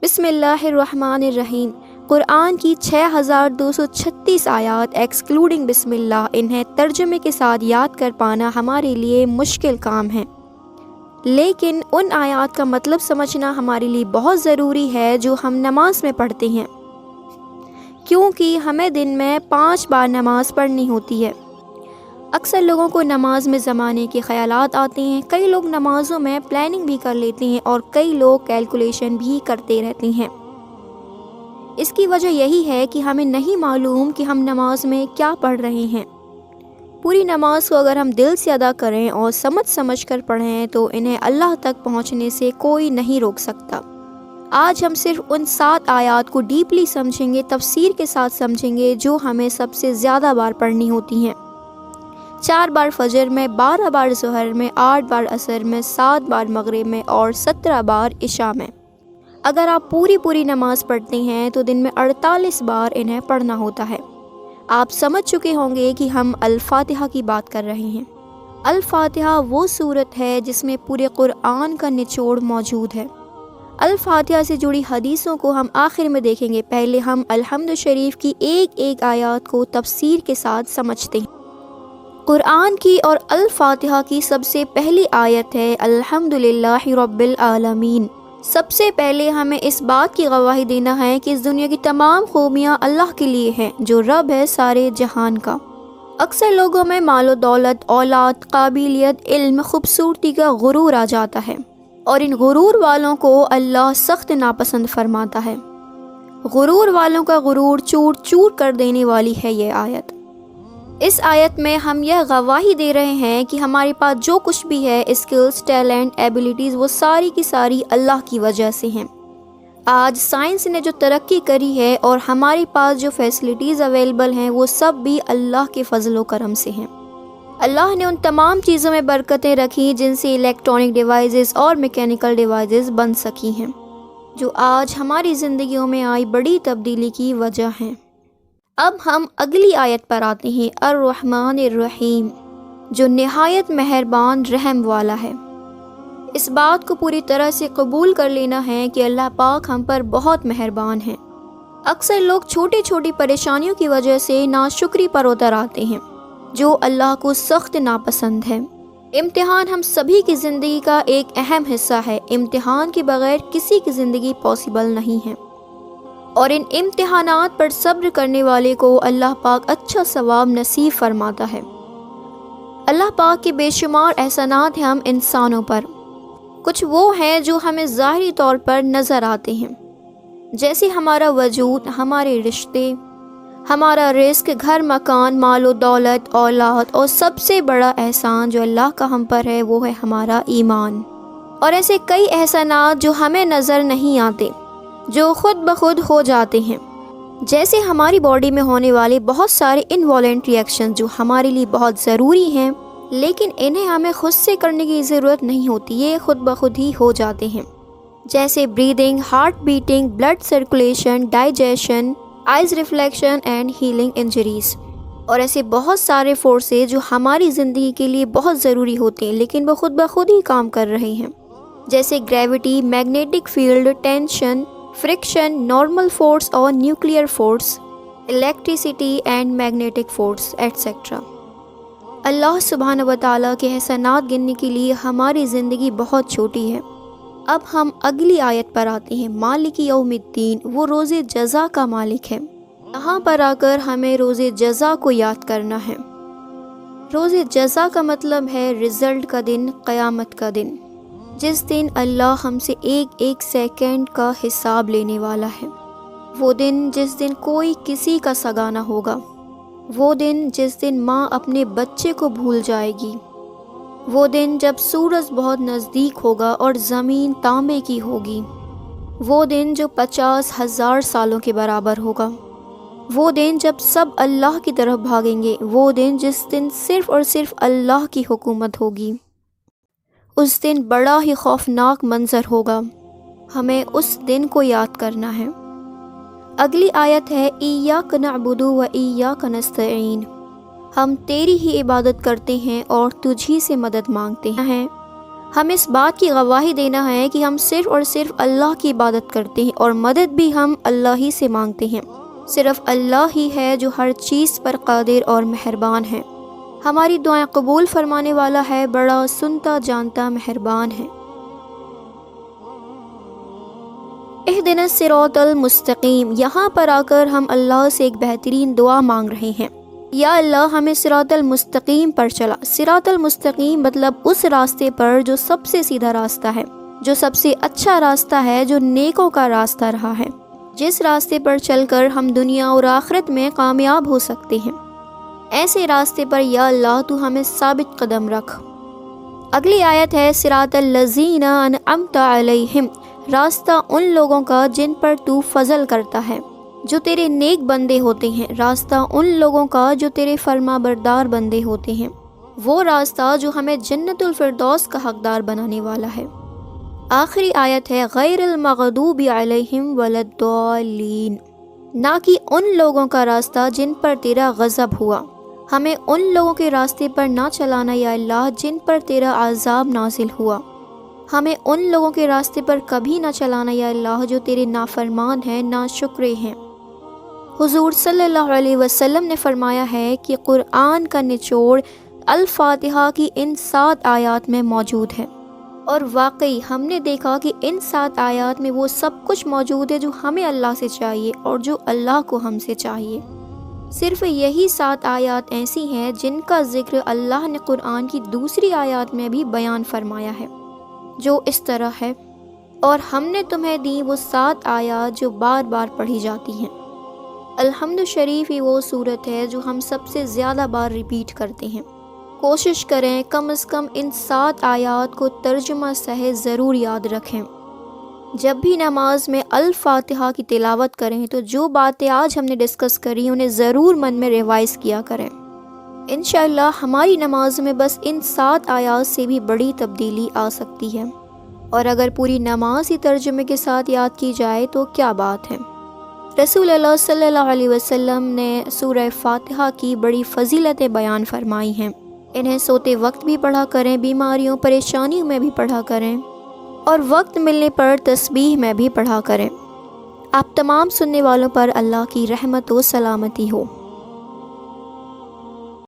بسم اللہ الرحمن الرحیم۔ قرآن کی 6236 آیات ایکسکلوڈنگ بسم اللہ، انہیں ترجمے کے ساتھ یاد کر پانا ہمارے لیے مشکل کام ہے، لیکن ان آیات کا مطلب سمجھنا ہمارے لیے بہت ضروری ہے جو ہم نماز میں پڑھتے ہیں، کیونکہ ہمیں دن میں 5 بار نماز پڑھنی ہوتی ہے۔ اکثر لوگوں کو نماز میں زمانے کے خیالات آتے ہیں، کئی لوگ نمازوں میں پلاننگ بھی کر لیتے ہیں اور کئی لوگ کیلکولیشن بھی کرتے رہتے ہیں۔ اس کی وجہ یہی ہے کہ ہمیں نہیں معلوم کہ ہم نماز میں کیا پڑھ رہے ہیں۔ پوری نماز کو اگر ہم دل سے ادا کریں اور سمجھ کر پڑھیں تو انہیں اللہ تک پہنچنے سے کوئی نہیں روک سکتا۔ آج ہم صرف ان 7 آیات کو ڈیپلی سمجھیں گے، تفسیر کے ساتھ سمجھیں گے، جو ہمیں سب سے زیادہ بار پڑھنی ہوتی ہیں۔ 4 بار فجر میں، 12 بار ظہر میں، 8 بار عصر میں، 7 بار مغرب میں اور 17 بار عشاء میں۔ اگر آپ پوری نماز پڑھتے ہیں تو دن میں 48 بار انہیں پڑھنا ہوتا ہے۔ آپ سمجھ چکے ہوں گے کہ ہم الفاتحہ کی بات کر رہے ہیں۔ الفاتحہ وہ سورت ہے جس میں پورے قرآن کا نچوڑ موجود ہے۔ الفاتحہ سے جڑی حدیثوں کو ہم آخر میں دیکھیں گے، پہلے ہم الحمد شریف کی ایک آیات کو تفسیر کے ساتھ سمجھتے ہیں۔ قرآن کی اور الفاتحہ کی سب سے پہلی آیت ہے الحمدللہ رب العالمین۔ سب سے پہلے ہمیں اس بات کی گواہی دینا ہے کہ اس دنیا کی تمام خوبیاں اللہ کے لیے ہیں، جو رب ہے سارے جہان کا۔ اکثر لوگوں میں مال و دولت، اولاد، قابلیت، علم، خوبصورتی کا غرور آ جاتا ہے، اور ان غرور والوں کو اللہ سخت ناپسند فرماتا ہے۔ غرور والوں کا غرور چور چور کر دینے والی ہے یہ آیت۔ اس آیت میں ہم یہ گواہی دے رہے ہیں کہ ہمارے پاس جو کچھ بھی ہے، اسکلز، ٹیلنٹ، ایبیلٹیز، وہ ساری کی ساری اللہ کی وجہ سے ہیں۔ آج سائنس نے جو ترقی کری ہے اور ہمارے پاس جو فیسلٹیز اویلیبل ہیں، وہ سب بھی اللہ کے فضل و کرم سے ہیں۔ اللہ نے ان تمام چیزوں میں برکتیں رکھی جن سے الیکٹرانک ڈیوائسز اور میکینیکل ڈیوائسز بن سکی ہیں، جو آج ہماری زندگیوں میں آئی بڑی تبدیلی کی وجہ ہیں۔ اب ہم اگلی آیت پر آتے ہیں، الرحمن الرحیم، جو نہایت مہربان رحم والا ہے۔ اس بات کو پوری طرح سے قبول کر لینا ہے کہ اللہ پاک ہم پر بہت مہربان ہیں۔ اکثر لوگ چھوٹی پریشانیوں کی وجہ سے ناشکری پر اتر آتے ہیں، جو اللہ کو سخت ناپسند ہے۔ امتحان ہم سبھی کی زندگی کا ایک اہم حصہ ہے۔ امتحان کے بغیر کسی کی زندگی پاسبل نہیں ہے، اور ان امتحانات پر صبر کرنے والے کو اللہ پاک اچھا ثواب نصیب فرماتا ہے۔ اللہ پاک کے بے شمار احسانات ہیں ہم انسانوں پر۔ کچھ وہ ہیں جو ہمیں ظاہری طور پر نظر آتے ہیں، جیسے ہمارا وجود، ہمارے رشتے، ہمارا رزق، گھر، مکان، مال و دولت، اولاد، اور سب سے بڑا احسان جو اللہ کا ہم پر ہے وہ ہے ہمارا ایمان۔ اور ایسے کئی احسانات جو ہمیں نظر نہیں آتے، جو خود بخود ہو جاتے ہیں، جیسے ہماری باڈی میں ہونے والے بہت سارے انوالنٹری ایکشن جو ہمارے لیے بہت ضروری ہیں، لیکن انہیں ہمیں خود سے کرنے کی ضرورت نہیں ہوتی، یہ خود بخود ہی ہو جاتے ہیں، جیسے breathing, heart beating, blood circulation, digestion, eyes reflection and healing injuries, اور ایسے بہت سارے فورسز جو ہماری زندگی کے لیے بہت ضروری ہوتے ہیں لیکن وہ خود بخود ہی کام کر رہے ہیں، جیسے gravity, magnetic field, tension, friction, normal force اور nuclear force, electricity and magnetic force etcetera. اللہ سبحانہ و تعالیٰ کے احسانات گننے کے لیے ہماری زندگی بہت چھوٹی ہے۔ اب ہم اگلی آیت پر آتے ہیں، مالک یوم الدین، وہ روز جزا کا مالک ہے۔ یہاں پر آ کر ہمیں روز جزا کو یاد کرنا ہے۔ روز جزا کا مطلب ہے رزلٹ کا دن، قیامت کا دن، جس دن اللہ ہم سے ایک سیکنڈ کا حساب لینے والا ہے۔ وہ دن جس دن کوئی کسی کا سگا نہ ہوگا، وہ دن جس دن ماں اپنے بچے کو بھول جائے گی، وہ دن جب سورج بہت نزدیک ہوگا اور زمین تانبے کی ہوگی، وہ دن جو 50,000 سالوں کے برابر ہوگا، وہ دن جب سب اللہ کی طرف بھاگیں گے، وہ دن جس دن صرف اور صرف اللہ کی حکومت ہوگی۔ اس دن بڑا ہی خوفناک منظر ہوگا، ہمیں اس دن کو یاد کرنا ہے۔ اگلی آیت ہے ایاک نعبد و ایاک نستعین، ہم تیری ہی عبادت کرتے ہیں اور تجھی سے مدد مانگتے ہیں۔ ہم اس بات کی گواہی دینا ہے کہ ہم صرف اور صرف اللہ کی عبادت کرتے ہیں اور مدد بھی ہم اللہ ہی سے مانگتے ہیں۔ صرف اللہ ہی ہے جو ہر چیز پر قادر اور مہربان ہے۔ ہماری دعائیں قبول فرمانے والا ہے، بڑا سنتا جانتا مہربان ہے۔ اہدنا الصراط المستقیم، یہاں پر آ کر ہم اللہ سے ایک بہترین دعا مانگ رہے ہیں۔ یا اللہ ہمیں صراط المستقیم پر چلا۔ صراط المستقیم مطلب اس راستے پر جو سب سے سیدھا راستہ ہے، جو سب سے اچھا راستہ ہے، جو نیکوں کا راستہ رہا ہے، جس راستے پر چل کر ہم دنیا اور آخرت میں کامیاب ہو سکتے ہیں۔ ایسے راستے پر یا اللہ تو ہمیں ثابت قدم رکھ۔ اگلی آیت ہے صراط الذین انعمت علیہم، راستہ ان لوگوں کا جن پر تو فضل کرتا ہے، جو تیرے نیک بندے ہوتے ہیں، راستہ ان لوگوں کا جو تیرے فرما بردار بندے ہوتے ہیں، وہ راستہ جو ہمیں جنت الفردوس کا حقدار بنانے والا ہے۔ آخری آیت ہے غیر المغضوب علیہم ولا الضالین، نہ کہ ان لوگوں کا راستہ جن پر تیرا غضب ہوا۔ ہمیں ان لوگوں کے راستے پر نہ چلانا یا اللہ جن پر تیرا عذاب نازل ہوا۔ ہمیں ان لوگوں کے راستے پر کبھی نہ چلانا یا اللہ جو تیرے نافرمان ہیں، ناشکرے ہیں۔ حضور صلی اللہ علیہ وسلم نے فرمایا ہے کہ قرآن کا نچوڑ الفاتحہ کی ان 7 آیات میں موجود ہے، اور واقعی ہم نے دیکھا کہ ان 7 آیات میں وہ سب کچھ موجود ہے جو ہمیں اللہ سے چاہیے اور جو اللہ کو ہم سے چاہیے۔ صرف یہی 7 آیات ایسی ہیں جن کا ذکر اللہ نے قرآن کی دوسری آیات میں بھی بیان فرمایا ہے، جو اس طرح ہے، اور ہم نے تمہیں دی وہ 7 آیات جو بار بار پڑھی جاتی ہیں۔ الحمد شریف ہی وہ صورت ہے جو ہم سب سے زیادہ بار ریپیٹ کرتے ہیں۔ کوشش کریں کم از کم ان 7 آیات کو ترجمہ سہی ضرور یاد رکھیں۔ جب بھی نماز میں الفاتحہ کی تلاوت کریں تو جو باتیں آج ہم نے ڈسکس کری انہیں ضرور من میں ریوائز کیا کریں۔ انشاءاللہ ہماری نماز میں بس ان 7 آیات سے بھی بڑی تبدیلی آ سکتی ہے، اور اگر پوری نماز ہی ترجمے کے ساتھ یاد کی جائے تو کیا بات ہے۔ رسول اللہ صلی اللہ علیہ وسلم نے سورہ فاتحہ کی بڑی فضیلتیں بیان فرمائی ہیں۔ انہیں سوتے وقت بھی پڑھا کریں، بیماریوں پریشانیوں میں بھی پڑھا کریں، اور وقت ملنے پر تسبیح میں بھی پڑھا کریں۔ آپ تمام سننے والوں پر اللہ کی رحمت و سلامتی ہو۔